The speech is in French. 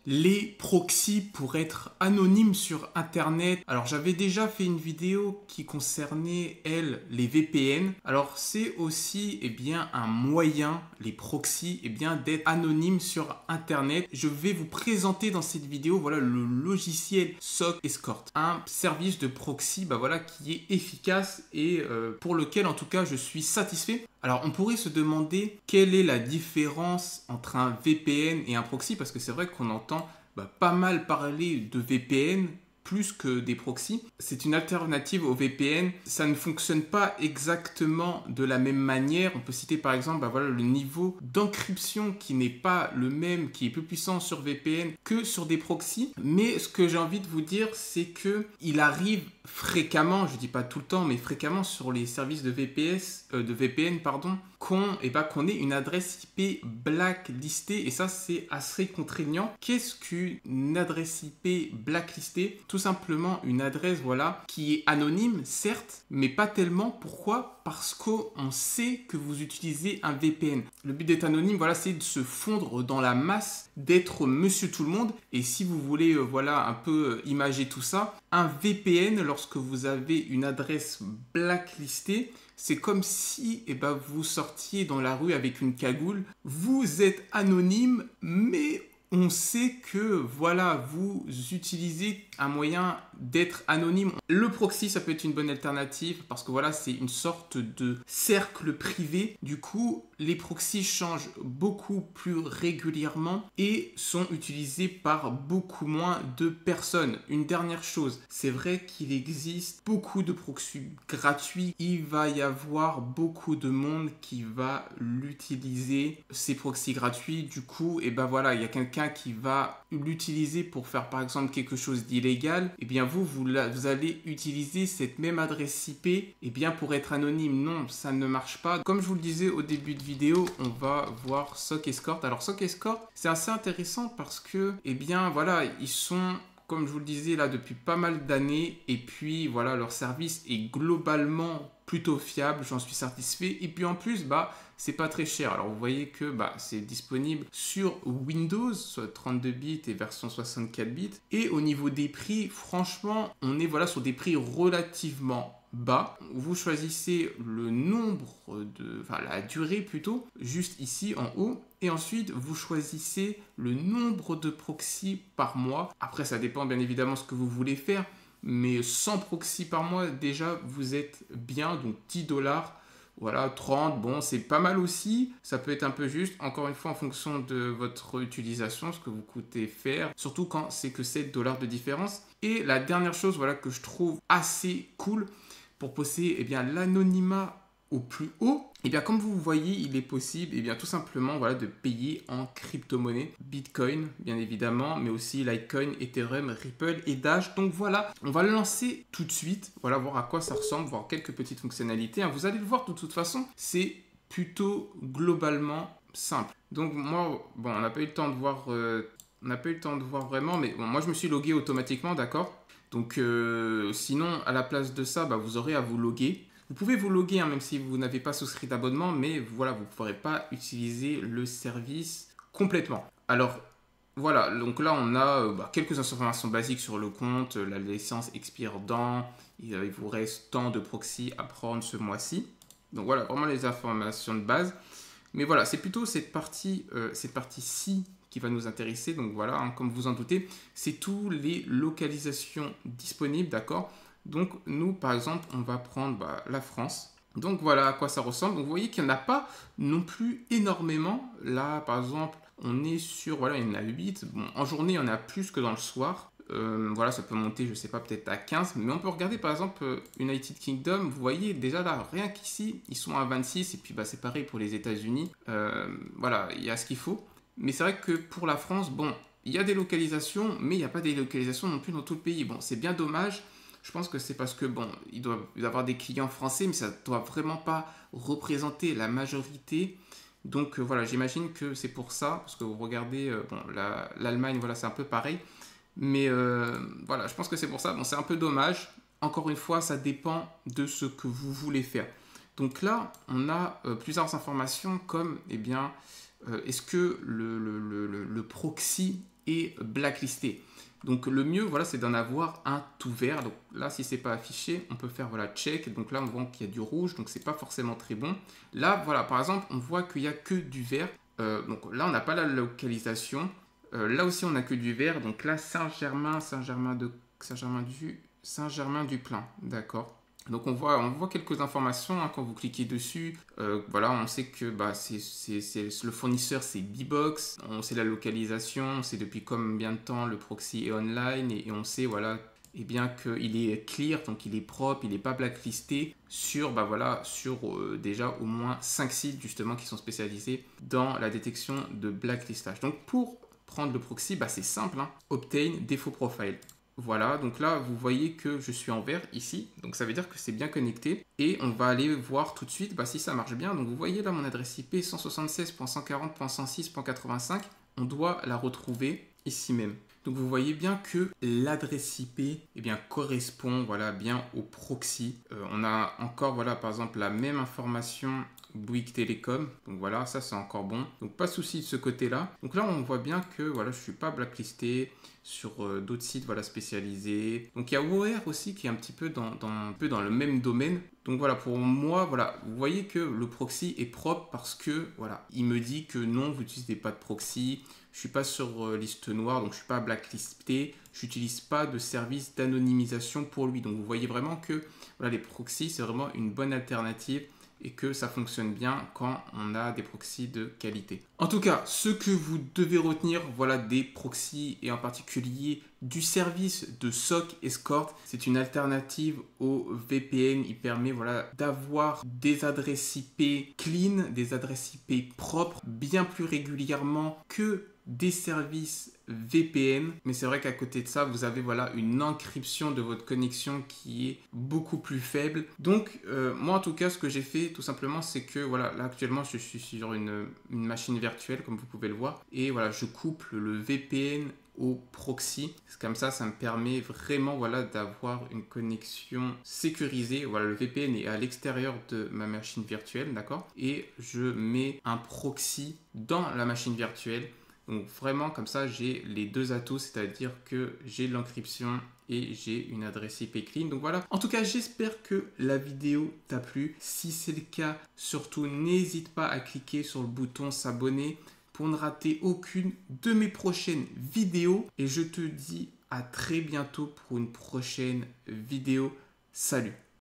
Les proxys pour être anonymes sur Internet. Alors j'avais déjà fait une vidéo qui concernait, les VPN. Alors c'est aussi un moyen, les proxys, d'être anonyme sur Internet. Je vais vous présenter dans cette vidéo le logiciel SOC Escort. Un service de proxy qui est efficace et pour lequel en tout cas je suis satisfait. Alors on pourrait se demander quelle est la différence entre un VPN et un proxy, parce que c'est vrai qu'on entend pas mal parler de VPN plus que des proxys. C'est une alternative au VPN. Ça ne fonctionne pas exactement de la même manière. On peut citer par exemple le niveau d'encryption qui n'est pas le même, qui est plus puissant sur VPN que sur des proxys. Mais ce que j'ai envie de vous dire, c'est que il arrive fréquemment, je dis pas tout le temps, mais fréquemment sur les services de VPN, qu'on ait une adresse IP blacklistée, et ça c'est assez contraignant. Qu'est-ce qu'une adresse IP blacklistée? Tout simplement une adresse qui est anonyme, certes, mais pas tellement. Pourquoi? Parce qu'on sait que vous utilisez un VPN. Le but d'être anonyme, c'est de se fondre dans la masse, d'être monsieur tout le monde. Et si vous voulez un peu imager tout ça, un VPN, lorsque vous avez une adresse blacklistée, c'est comme si vous sortiez dans la rue avec une cagoule. Vous êtes anonyme, mais on sait que vous utilisez un moyen d'être anonyme. Le proxy, ça peut être une bonne alternative parce que c'est une sorte de cercle privé. Du coup, les proxys changent beaucoup plus régulièrement et sont utilisés par beaucoup moins de personnes. Une dernière chose, c'est vrai qu'il existe beaucoup de proxys gratuits. Il va y avoir beaucoup de monde qui va l'utiliser, ces proxys gratuits. Du coup, il y a quelqu'un qui va l'utiliser pour faire par exemple quelque chose d'illégal. Vous allez utiliser cette même adresse IP pour être anonyme. Non, ça ne marche pas. Comme je vous le disais au début de vidéo, on va voir SOC Escort. Alors SOC Escort, c'est assez intéressant parce que ils sont, comme je vous le disais là, depuis pas mal d'années, et puis leur service est globalement plutôt fiable, j'en suis satisfait, et puis en plus c'est pas très cher. Alors vous voyez que c'est disponible sur Windows, soit 32 bits et version 64 bits, et au niveau des prix, franchement on est sur des prix relativement bas. Vous choisissez le nombre la durée plutôt, juste ici en haut, et ensuite vous choisissez le nombre de proxys par mois. Après ça dépend bien évidemment ce que vous voulez faire, mais 100 proxys par mois déjà vous êtes bien, donc 10 dollars. 30, bon, c'est pas mal aussi. Ça peut être un peu juste, encore une fois, en fonction de votre utilisation, ce que vous coûtez faire, surtout quand c'est que 7 dollars de différence. Et la dernière chose, que je trouve assez cool pour posséder l'anonymat au plus haut, comme vous voyez, il est possible tout simplement de payer en crypto-monnaie, Bitcoin bien évidemment, mais aussi Litecoin, Ethereum, Ripple et Dash. Donc on va le lancer tout de suite, voir à quoi ça ressemble, voir quelques petites fonctionnalités. Vous allez le voir de toute façon, c'est plutôt globalement simple. Donc moi, on n'a pas eu le temps de voir, vraiment, mais moi je me suis logué automatiquement, d'accord. Donc sinon, à la place de ça, vous aurez à vous loguer. Vous pouvez vous loguer même si vous n'avez pas souscrit d'abonnement, mais vous ne pourrez pas utiliser le service complètement. Alors donc là on a quelques informations basiques sur le compte. La licence expire il vous reste tant de proxy à prendre ce mois-ci. Donc vraiment les informations de base. Mais c'est plutôt cette partie-ci qui va nous intéresser. Donc comme vous en doutez, c'est tous les localisations disponibles, d'accord. Donc nous, par exemple, on va prendre la France. Donc voilà à quoi ça ressemble. Donc vous voyez qu'il n'y en a pas non plus énormément. Là, par exemple, on est sur, il y en a 8. Bon, en journée, il y en a plus que dans le soir. Ça peut monter, je sais pas, peut-être à 15. Mais on peut regarder, par exemple, United Kingdom. Vous voyez, déjà là, rien qu'ici, ils sont à 26. Et puis, c'est pareil pour les États-Unis. Il y a ce qu'il faut. Mais c'est vrai que pour la France, il y a des localisations, mais il n'y a pas des localisations non plus dans tout le pays. Bon, c'est bien dommage. Je pense que c'est parce que, il doit y avoir des clients français, mais ça ne doit vraiment pas représenter la majorité. Donc j'imagine que c'est pour ça, parce que vous regardez, l'Allemagne, c'est un peu pareil. Mais je pense que c'est pour ça. C'est un peu dommage. Encore une fois, ça dépend de ce que vous voulez faire. Donc là, on a plusieurs informations comme, est-ce que le proxy est blacklisté. Donc le mieux, voilà, c'est d'en avoir un tout vert. Donc là, si c'est pas affiché, on peut faire voilà check. Donc là, on voit qu'il y a du rouge, donc c'est pas forcément très bon. Là, voilà, par exemple, on voit qu'il y a que du vert. Donc là, on n'a pas la localisation. Là aussi, on n'a que du vert. Donc là, Saint-Germain-du-Plain, d'accord. Donc on voit quelques informations hein, quand vous cliquez dessus. Voilà, on sait que bah, le fournisseur c'est Bbox, on sait la localisation, on sait depuis combien de temps le proxy est online et on sait voilà et bien qu'il est clear, donc il est propre, il n'est pas blacklisté sur, bah voilà, sur déjà au moins 5 sites justement qui sont spécialisés dans la détection de blacklistage. Donc pour prendre le proxy, bah, c'est simple, hein, obtain défaut profile. Voilà, donc là, vous voyez que je suis en vert ici. Donc ça veut dire que c'est bien connecté. Et on va aller voir tout de suite bah, si ça marche bien. Donc vous voyez là mon adresse IP 176.140.106.85. On doit la retrouver ici même. Donc vous voyez bien que l'adresse IP eh bien, correspond voilà, bien au proxy. On a encore voilà, par exemple la même information Bouygues Télécom. Donc voilà, ça c'est encore bon. Donc pas de souci de ce côté-là. Donc là on voit bien que voilà, je ne suis pas blacklisté sur d'autres sites voilà, spécialisés. Donc il y a OR aussi qui est un petit peu dans le même domaine. Donc voilà, pour moi, voilà, vous voyez que le proxy est propre parce que voilà, il me dit que non, vous n'utilisez pas de proxy. Je ne suis pas sur liste noire, donc je ne suis pas blacklisté. Je n'utilise pas de service d'anonymisation pour lui. Donc vous voyez vraiment que voilà, les proxys, c'est vraiment une bonne alternative et que ça fonctionne bien quand on a des proxys de qualité. En tout cas, ce que vous devez retenir, voilà des proxys et en particulier du service de SOC Escort. C'est une alternative au VPN. Il permet voilà, d'avoir des adresses IP clean, des adresses IP propres, bien plus régulièrement que des services VPN, mais c'est vrai qu'à côté de ça, vous avez voilà une encryption de votre connexion qui est beaucoup plus faible. Donc moi en tout cas, ce que j'ai fait tout simplement, c'est que voilà, là actuellement je suis sur une machine virtuelle comme vous pouvez le voir, et voilà, je couple le VPN au proxy. Comme ça me permet vraiment voilà, d'avoir une connexion sécurisée. Voilà, le VPN est à l'extérieur de ma machine virtuelle, d'accord, et je mets un proxy dans la machine virtuelle. Donc vraiment comme ça j'ai les deux atouts, c'est-à-dire que j'ai l'encryption et j'ai une adresse IP clean. Donc voilà, en tout cas j'espère que la vidéo t'a plu. Si c'est le cas, surtout n'hésite pas à cliquer sur le bouton s'abonner pour ne rater aucune de mes prochaines vidéos. Et je te dis à très bientôt pour une prochaine vidéo. Salut!